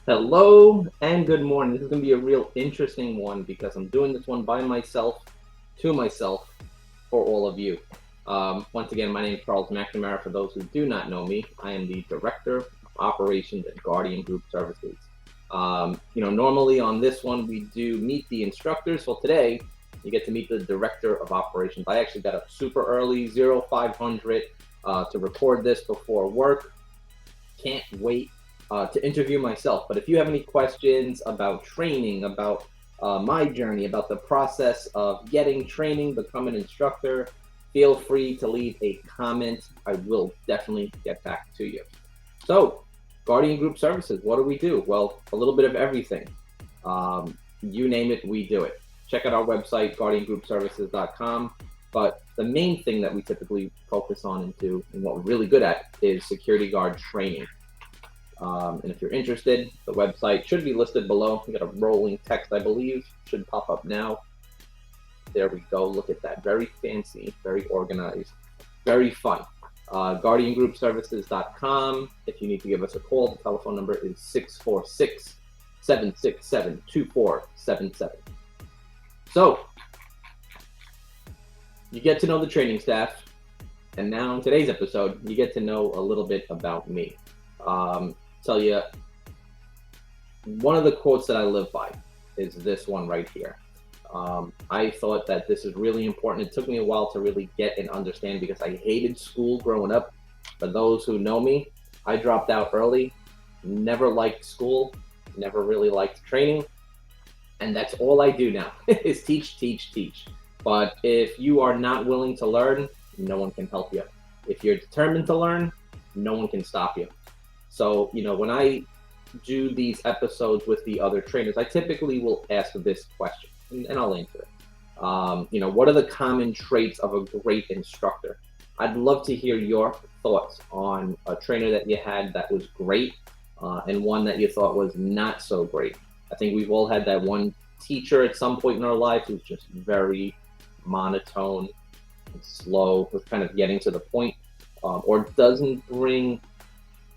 Hello and good morning. This is going to be a real interesting one because I'm doing this one by myself, to myself, for all of you. Once again, my name is Charles McNamara. For those who do not know me, I am the Director of Operations at Guardian Group Services. Normally on this one, we do meet the instructors. Well, today, you get to meet the Director of Operations. I actually got up super early, 0500, to record this before work. Can't wait to interview myself. But if you have any questions about training, about my journey, about the process of getting training, become an instructor, feel free to leave a comment. I will definitely get back to you. So, Guardian Group Services, what do we do? Well, a little bit of everything. You name it, we do it. Check out our website, guardiangroupservices.com. But the main thing that we typically focus on and do, and what we're really good at, is security guard training. And if you're interested, the website should be listed below. We got a rolling text, I believe, should pop up now. There we go. Look at that. Very fancy, very organized, very fun. GuardianGroupServices.com. If you need to give us a call, the telephone number is 646-767-2477. So, you get to know the training staff. And now in today's episode, you get to know a little bit about me. Tell you, one of the quotes that I live by is this one right here. I thought that this is really important. It took me a while to really get and understand because I hated school growing up. For those who know me, I dropped out early, never liked school, never really liked training. And that's all I do now is teach, teach, teach. But if you are not willing to learn, no one can help you. If you're determined to learn, no one can stop you. So, when I do these episodes with the other trainers, I typically will ask this question, and I'll answer it. What are the common traits of a great instructor? I'd love to hear your thoughts on a trainer that you had that was great and one that you thought was not so great. I think we've all had that one teacher at some point in our life who's just very monotone and slow with kind of getting to the point, or doesn't bring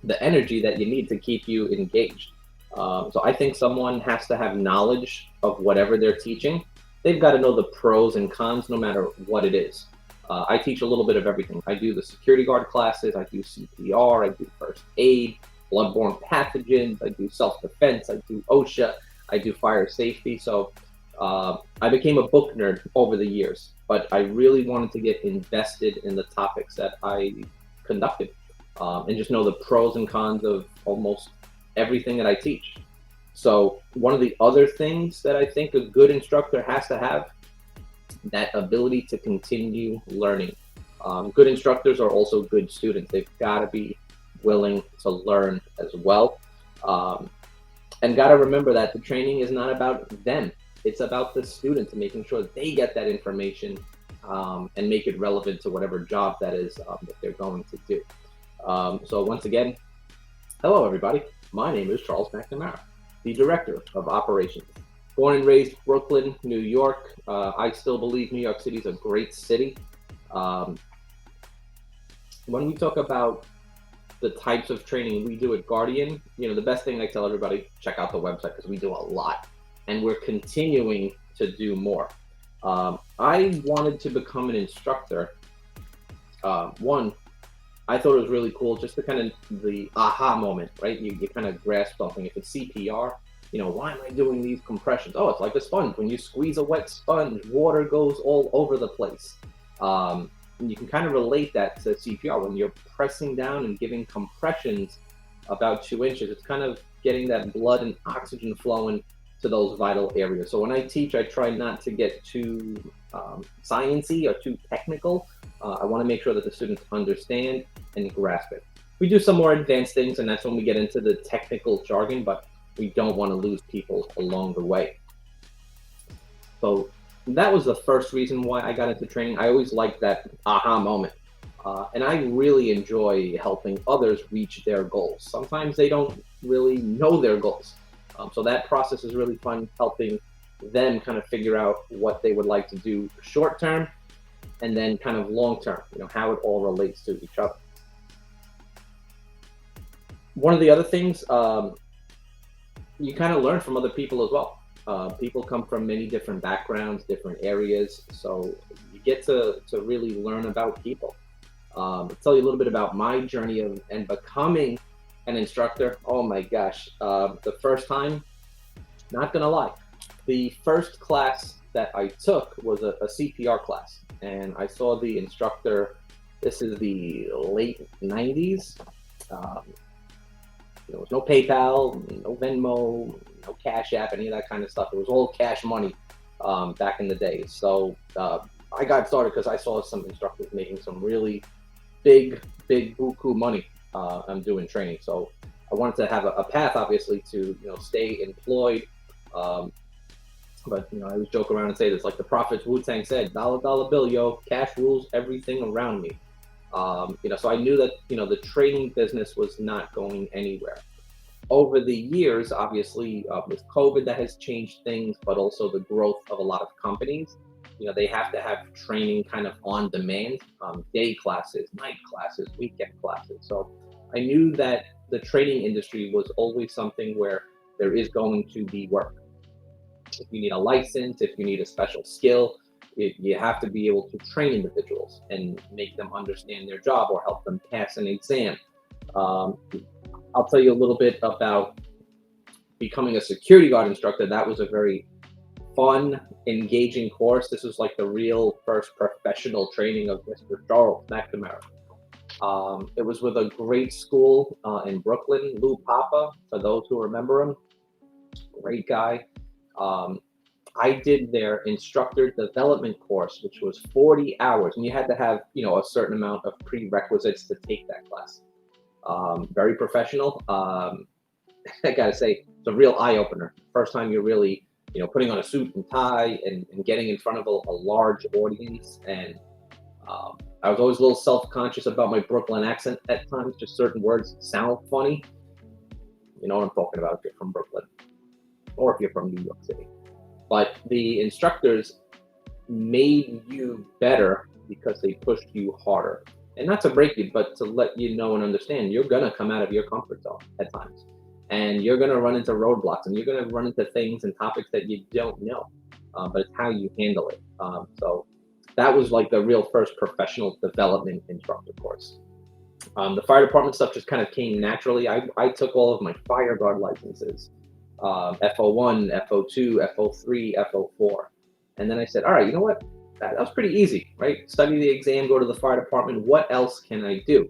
the energy that you need to keep you engaged. So I think someone has to have knowledge of whatever they're teaching. They've got to know the pros and cons no matter what it is. I teach a little bit of everything. I do the security guard classes, I do CPR, I do first aid, bloodborne pathogens, I do self-defense, I do OSHA, I do fire safety. So I became a book nerd over the years, but I really wanted to get invested in the topics that I conducted. And just know the pros and cons of almost everything that I teach. So one of the other things that I think a good instructor has to have, that ability to continue learning. Good instructors are also good students. They've got to be willing to learn as well. And got to remember that the training is not about them. It's about the students and making sure they get that information and make it relevant to whatever job that is that they're going to do. So once again, hello everybody. My name is Charles McNamara, the Director of Operations. Born and raised Brooklyn, New York. I still believe New York City is a great city. When we talk about the types of training we do at Guardian, the best thing I tell everybody, check out the website because we do a lot and we're continuing to do more. I wanted to become an instructor. One, I thought it was really cool, just the kind of the aha moment, right? You kind of grasp something. If it's CPR, why am I doing these compressions? Oh, it's like a sponge. When you squeeze a wet sponge, water goes all over the place. And you can kind of relate that to CPR. When you're pressing down and giving compressions about 2 inches, it's kind of getting that blood and oxygen flowing to those vital areas. So when I teach, I try not to get too sciencey or too technical. I want to make sure that the students understand and grasp it. We do some more advanced things, and that's when we get into the technical jargon, but we don't want to lose people along the way. So that was the first reason why I got into training. I always liked that aha moment. And I really enjoy helping others reach their goals. Sometimes they don't really know their goals. So that process is really fun, helping them kind of figure out what they would like to do short term and then kind of long term, how it all relates to each other. One of the other things you kind of learn from other people as well. People come from many different backgrounds, different areas, so you get to really learn about people. I'll tell you a little bit about my journey of and becoming an instructor. Oh my gosh, the first time, not gonna lie, the first class that I took was a CPR class, and I saw the instructor. This is the late '90s. Um, there was no PayPal, no Venmo, no Cash App, any of that kind of stuff. It was all cash money back in the day. So I got started because I saw some instructors making some really big buku money. I'm doing training, so I wanted to have a path, obviously, to stay employed. Um, but I always joke around and say this, like the prophets Wu Tang said, "Dollar dollar bill, yo, cash rules everything around me." So I knew that the training business was not going anywhere. Over the years, obviously, with COVID, that has changed things, but also the growth of a lot of companies. They have to have training kind of on demand, day classes, night classes, weekend classes. So I knew that the training industry was always something where there is going to be work. If you need a license, if you need a special skill, you have to be able to train individuals and make them understand their job or help them pass an exam. Um, I'll tell you a little bit about becoming a security guard instructor. That was a very fun, engaging course. This was like the real first professional training of Mr. Charles McNamara. It was with a great school in Brooklyn, Lou Papa, for those who remember him. Great guy. Um, I did their instructor development course, which was 40 hours, and you had to have a certain amount of prerequisites to take that class. Very professional. I gotta say, it's a real eye opener. First time you're really, putting on a suit and tie and getting in front of a large audience. And I was always a little self conscious about my Brooklyn accent at times. Just certain words sound funny. You know what I'm talking about if you're from Brooklyn or if you're from New York City. But the instructors made you better because they pushed you harder. And not to break you, but to let you know and understand you're going to come out of your comfort zone at times. And you're going to run into roadblocks and you're going to run into things and topics that you don't know. But it's how you handle it. So that was like the real first professional development instructor course. The fire department stuff just kind of came naturally. I took all of my fire guard licenses, FO1, FO2, FO3, FO4. And then I said, all right, you know what? That was pretty easy, right? Study the exam, go to the fire department. What else can I do?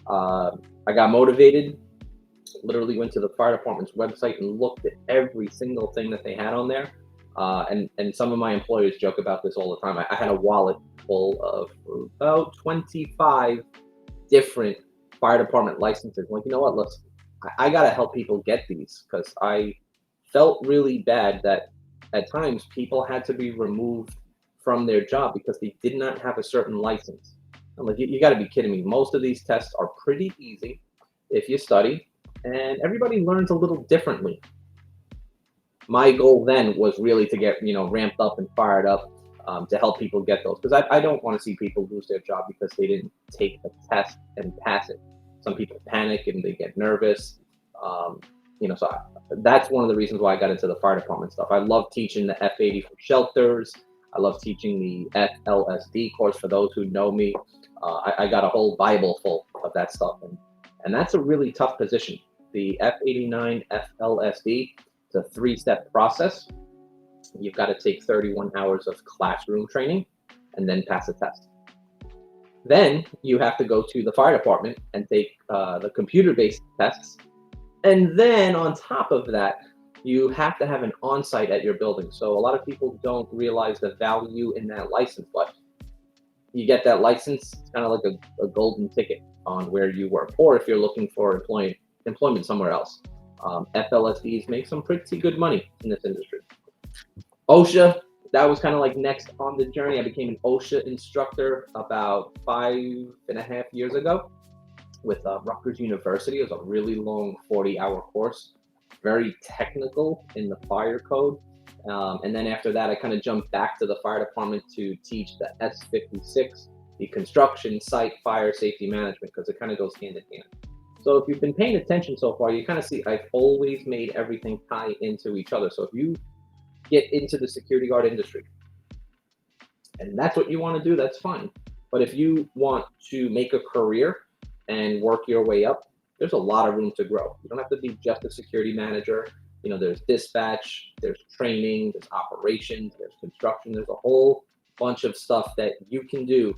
I got motivated, literally went to the fire department's website and looked at every single thing that they had on there. And some of my employers joke about this all the time. I had a wallet full of about 25 different fire department licenses. I'm like, you know what? Listen, I got to help people get these because I felt really bad that at times people had to be removed from their job because they did not have a certain license. I'm like, you got to be kidding me. Most of these tests are pretty easy if you study, and everybody learns a little differently. My goal then was really to get ramped up and fired up to help people get those, because I don't want to see people lose their job because they didn't take the test and pass it. Some people panic and they get nervous. That's one of the reasons why I got into the fire department stuff. I love teaching the F80 for shelters. I love teaching the FLSD course. For those who know me, I got a whole Bible full of that stuff, and that's a really tough position. The F89 FLSD, it's a 3-step process. You've got to take 31 hours of classroom training and then pass a test. Then you have to go to the fire department and take the computer-based tests. And then on top of that, you have to have an on-site at your building. So a lot of people don't realize the value in that license, but you get that license, it's kind of like a golden ticket on where you work, or if you're looking for employment somewhere else. FLSDs make some pretty good money in this industry. OSHA, that was kind of like next on the journey. I became an OSHA instructor about 5.5 years ago with Rutgers University. It was a really long 40-hour course, very technical in the fire code. And then after that, I kind of jumped back to the fire department to teach the S56, the construction site fire safety management, because it kind of goes hand in hand. So if you've been paying attention so far, you kind of see I've always made everything tie into each other. So if you get into the security guard industry and that's what you want to do, that's fine. But if you want to make a career and work your way up, there's a lot of room to grow. You don't have to be just a security manager. There's dispatch, there's training, there's operations, there's construction, there's a whole bunch of stuff that you can do.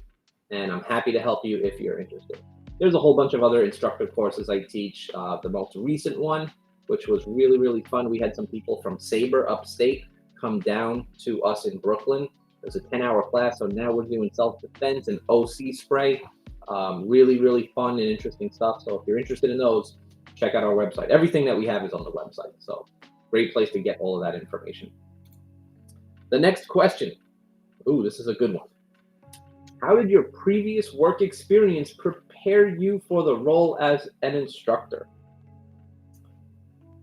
And I'm happy to help you if you're interested. There's a whole bunch of other instructor courses I teach. The most recent one, which was really, really fun, we had some people from Sabre upstate come down to us in Brooklyn. It was a 10-hour class, so now we're doing self-defense and OC spray. Really, really fun and interesting stuff. So if you're interested in those, check out our website. Everything that we have is on the website. So great place to get all of that information. The next question. Ooh, this is a good one. How did your previous work experience prepare you for the role as an instructor?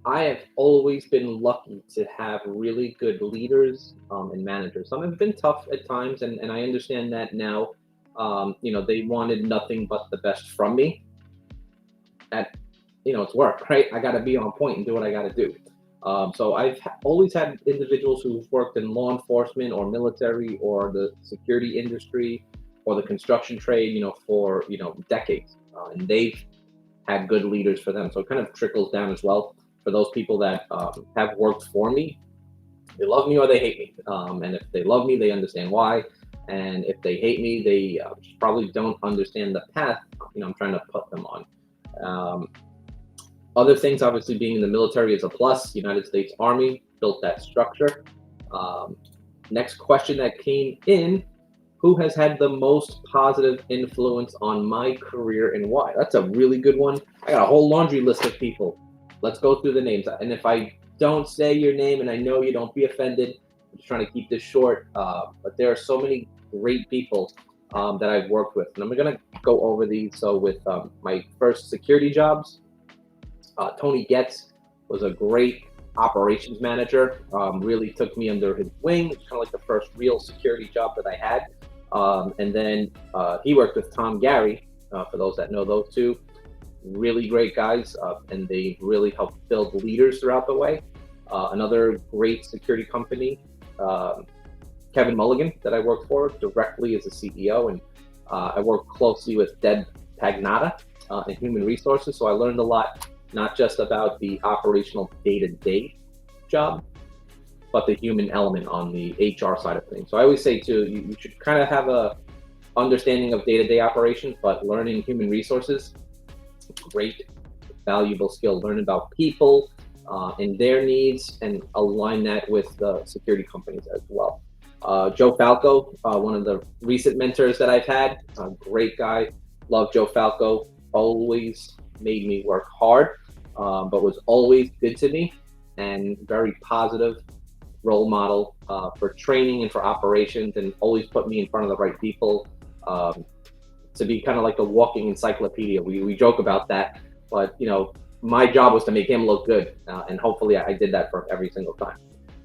I have always been lucky to have really good leaders and managers. Some have been tough at times, and I understand that now. They wanted nothing but the best from me. It's work, right? I got to be on point and do what I got to do. So I've always had individuals who've worked in law enforcement or military or the security industry or the construction trade, for, decades. And they've had good leaders for them. So it kind of trickles down as well for those people that have worked for me. They love me or they hate me. And if they love me, they understand why. And if they hate me, they probably don't understand the path, I'm trying to put them on. Other things, obviously being in the military is a plus. United States Army built that structure. Next question that came in, who has had the most positive influence on my career and why? That's a really good one. I got a whole laundry list of people. Let's go through the names. And if I don't say your name, and I know you, don't be offended. I'm just trying to keep this short. But there are so many great people that I've worked with. And I'm going to go over these. So with my first security jobs, Tony Getz was a great operations manager, really took me under his wing. It's kind of like the first real security job that I had. And then he worked with Tom Gary, for those that know those two. Really great guys, and they really helped build leaders throughout the way. Another great security company, Kevin Mulligan, that I worked for directly as a CEO, and I worked closely with Deb Pagnata in human resources, so I learned a lot, not just about the operational day-to-day job, but the human element on the HR side of things. So I always say too, you should kind of have a understanding of day-to-day operations, but learning human resources, great, valuable skill. Learn about people and their needs, and align that with the security companies as well. Joe Falco, one of the recent mentors that I've had, a great guy. Love Joe Falco. Always made me work hard, but was always good to me and very positive role model for training and for operations, and always put me in front of the right people to be kind of like a walking encyclopedia. We joke about that, but my job was to make him look good, and hopefully I did that for every single time.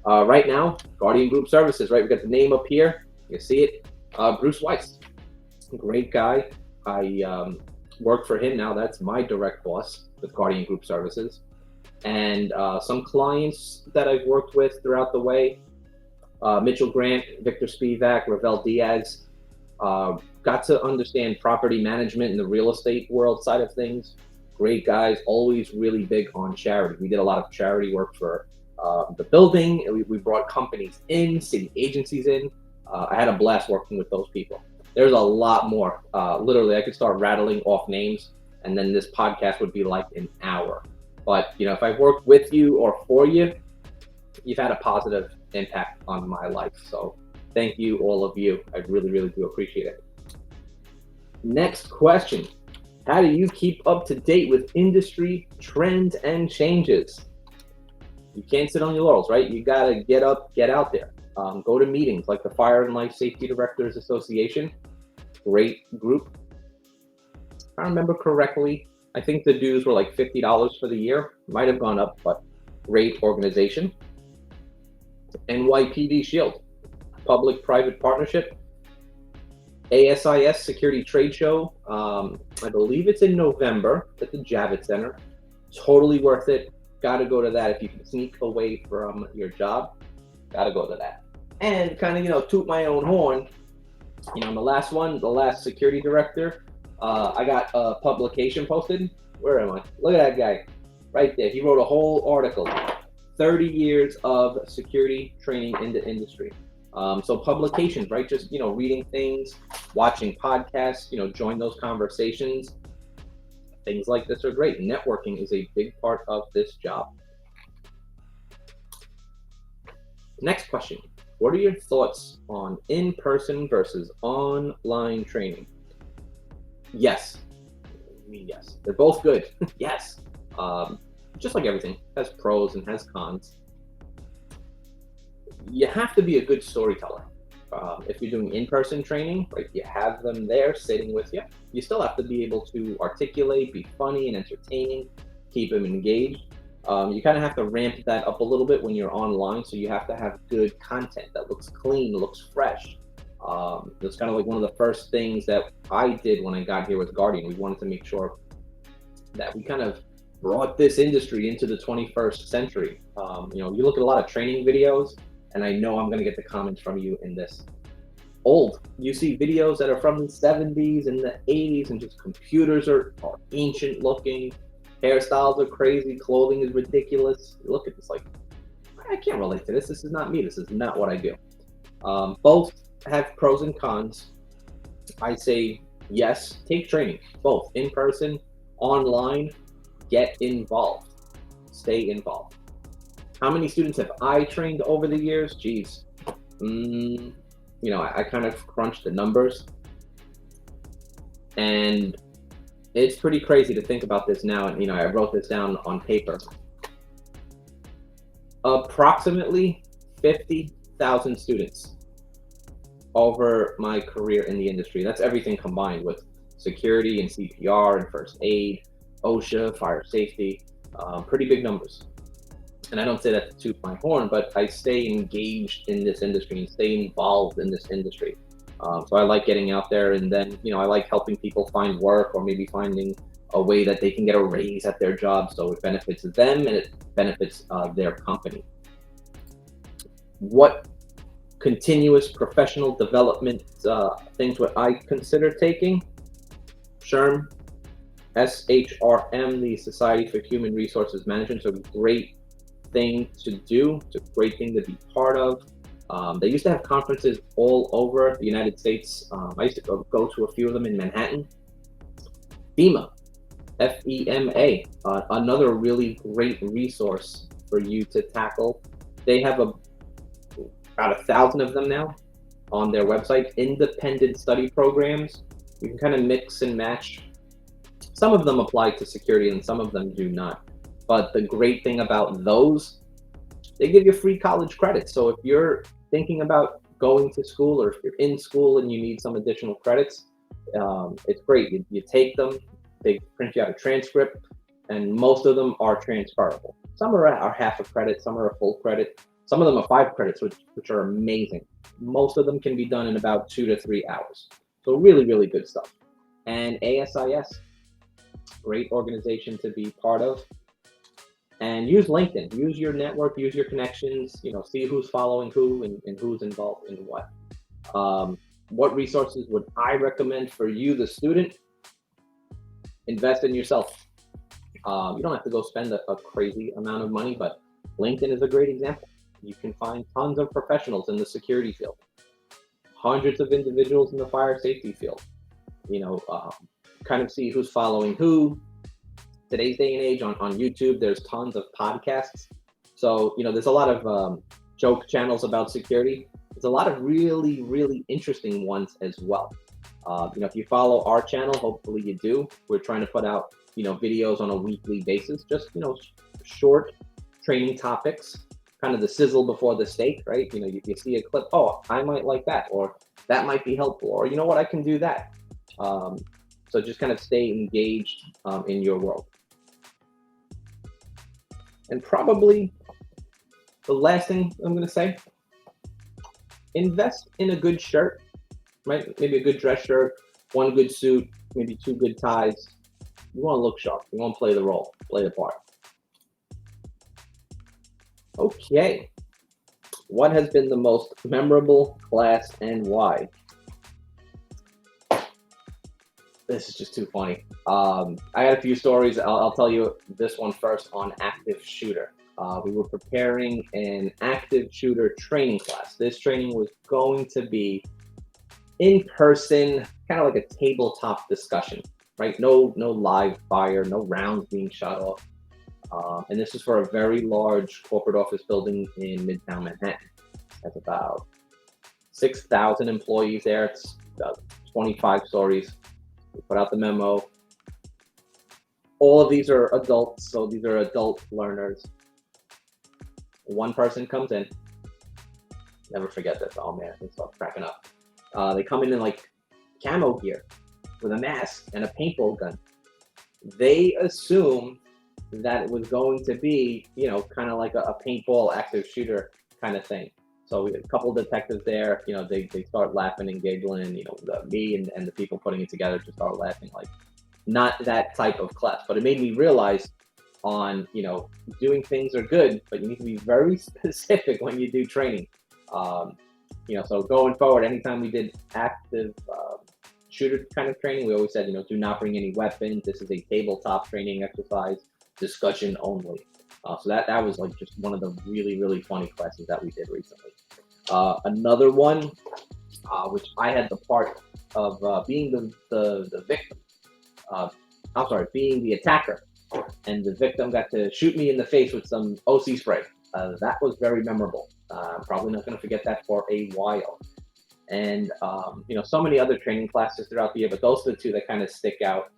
Right now, Guardian Group Services, right? We got the name up here. You see it. Bruce Weiss, great guy. I work for him now. That's my direct boss with Guardian Group Services. And some clients that I've worked with throughout the way, Mitchell Grant, Victor Spivak, Ravel Diaz, got to understand property management in the real estate world side of things. Great guys, always really big on charity. We did a lot of charity work for the building. We brought companies in, city agencies in. I had a blast working with those people. There's a lot more. Literally, I could start rattling off names, and then this podcast would be like an hour. But if I've worked with you or for you, you've had a positive impact on my life. So thank you, all of you. I really, really do appreciate it. Next question. How do you keep up to date with industry trends and changes? You can't sit on your laurels, right? You got to get up, get out there. Go to meetings like the Fire and Life Safety Directors Association. Great group. If I remember correctly, I think the dues were like $50 for the year. Might have gone up, but great organization. NYPD Shield, public-private partnership. ASIS Security Trade Show. I believe it's in November at the Javits Center. Totally worth it. Got to go to that if you can sneak away from your job. Got to go to that. And kind of, toot my own horn. I'm the last security director. I got a publication posted. Where am I? Look at that guy right there. He wrote a whole article, 30 years of security training in the industry. So publications, right? Just, reading things, watching podcasts, join those conversations. Things like this are great. Networking is a big part of this job. Next question. What are your thoughts on in-person versus online training? Yes. Yes. They're both good. Yes. Just like everything, has pros and has cons. You have to be a good storyteller. If you're doing in-person training, right, you have them there sitting with you. You still have to be able to articulate, be funny and entertaining, keep them engaged. You kind of have to ramp that up a little bit when you're online. So you have to have good content that looks clean, looks fresh. It's kind of like one of the first things that I did when I got here with Guardian. We wanted to make sure that we kind of brought this industry into the 21st century. You look at a lot of training videos, and I know I'm going to get the comments from you in this. Old. You see videos that are from the 70s and the 80s, and just computers are ancient looking. Hairstyles are crazy. Clothing is ridiculous. You look at this like, I can't relate to this. This is not me. This is not what I do. Both have pros and cons. I say yes, take training, both in person, online, get involved, stay involved. How many students have I trained over the years? Geez, I kind of crunched the numbers, and it's pretty crazy to think about this now. And I wrote this down on paper. Approximately 50,000 students over my career in the industry. That's everything combined with security and CPR and first aid, OSHA, fire safety, pretty big numbers. And I don't say that to toot my horn, but I stay engaged in this industry and stay involved in this industry. So I like getting out there, and then, I like helping people find work, or maybe finding a way that they can get a raise at their job, so it benefits them and it benefits their company. What continuous professional development things would I consider taking? SHRM, SHRM, the Society for Human Resources Management, is a great thing to do. It's a great thing to be part of. They used to have conferences all over the United States. I used to go to a few of them in Manhattan. FEMA, FEMA, another really great resource for you to tackle. They have about 1,000 of them now on their website. Independent study programs. You can kind of mix and match. Some of them apply to security and some of them do not. But the great thing about those, they give you free college credits. So if you're thinking about going to school, or if you're in school and you need some additional credits, it's great. You take them, they print you out a transcript, and most of them are transferable. Some are half a credit, some are a full credit. Some of them are 5 credits, which are amazing. Most of them can be done in about 2 to 3 hours. So really, really good stuff. And ASIS, great organization to be part of. And use LinkedIn, use your network, use your connections, see who's following who and who's involved in what. What resources would I recommend for you, the student? Invest in yourself. You don't have to go spend a crazy amount of money, but LinkedIn is a great example. You can find tons of professionals in the security field, hundreds of individuals in the fire safety field. Kind of see who's following who. Today's day and age on YouTube, there's tons of podcasts. So, there's a lot of joke channels about security. There's a lot of really, really interesting ones as well. If you follow our channel, hopefully you do. We're trying to put out, videos on a weekly basis, just, short training topics, kind of the sizzle before the steak, right? You see a clip, oh, I might like that, or that might be helpful, or I can do that. So just kind of stay engaged in your world. And probably the last thing I'm going to say, invest in a good shirt, right? Maybe a good dress shirt, one good suit, maybe two good ties. You want to look sharp. You want to play the role, play the part. Okay. What has been the most memorable class and why? This is just too funny. I got a few stories. I'll tell you this one first on active shooter. We were preparing an active shooter training class. This training was going to be in person, kind of like a tabletop discussion, right? No live fire, no rounds being shot off. And this is for a very large corporate office building in Midtown Manhattan. That's about 6,000 employees there. It's about 25 stories. We put out the memo. All of these are adults, so these are adult learners. One person comes in. Never forget this. Oh man, I start cracking up. They come in like camo gear with a mask and a paintball gun. They assume that it was going to be, kind of like a paintball active shooter kind of thing. So we had a couple of detectives there, they start laughing and giggling, me and the people putting it together just start laughing, like not that type of class. But it made me realize on, doing things are good, but you need to be very specific when you do training. So going forward, anytime we did active shooter kind of training, we always said, do not bring any weapons. This is a tabletop training exercise, discussion only. So that was like just one of the really, really funny classes that we did recently. Another one, which I had the part of being the victim. Being the attacker, and the victim got to shoot me in the face with some OC spray. That was very memorable. I'm probably not going to forget that for a while. And so many other training classes throughout the year, but those are the two that kind of stick out.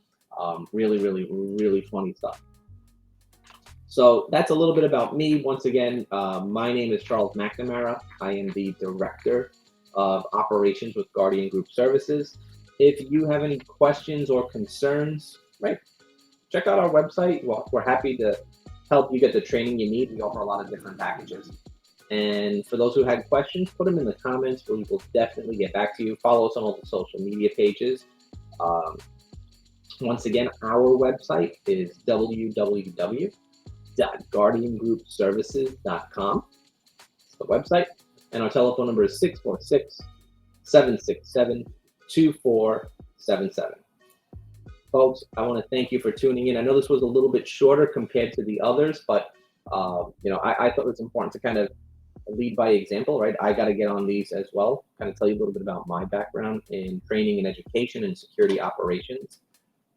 Really, really, really funny stuff. So that's a little bit about me. Once again, my name is Charles McNamara. I am the Director of Operations with Guardian Group Services. If you have any questions or concerns, check out our website. Well, we're happy to help you get the training you need. We offer a lot of different packages. And for those who had questions, put them in the comments. We will definitely get back to you. Follow us on all the social media pages. Once again, our website is www.guardiangroupservices.com. It's the website. And our telephone number is 646-767-2477. Folks, I want to thank you for tuning in. I know this was a little bit shorter compared to the others, but I thought it was important to kind of lead by example, right? I got to get on these as well, kind of tell you a little bit about my background in training and education and security operations.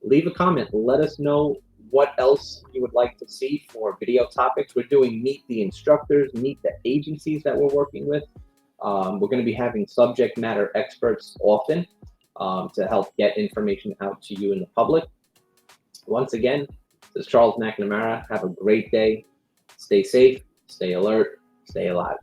Leave a comment. Let us know what else you would like to see for video topics. We're doing Meet the Instructors, Meet the Agencies that we're working with. We're going to be having subject matter experts often to help get information out to you in the public. Once again, this is Charles McNamara. Have a great day. Stay safe, stay alert, stay alive.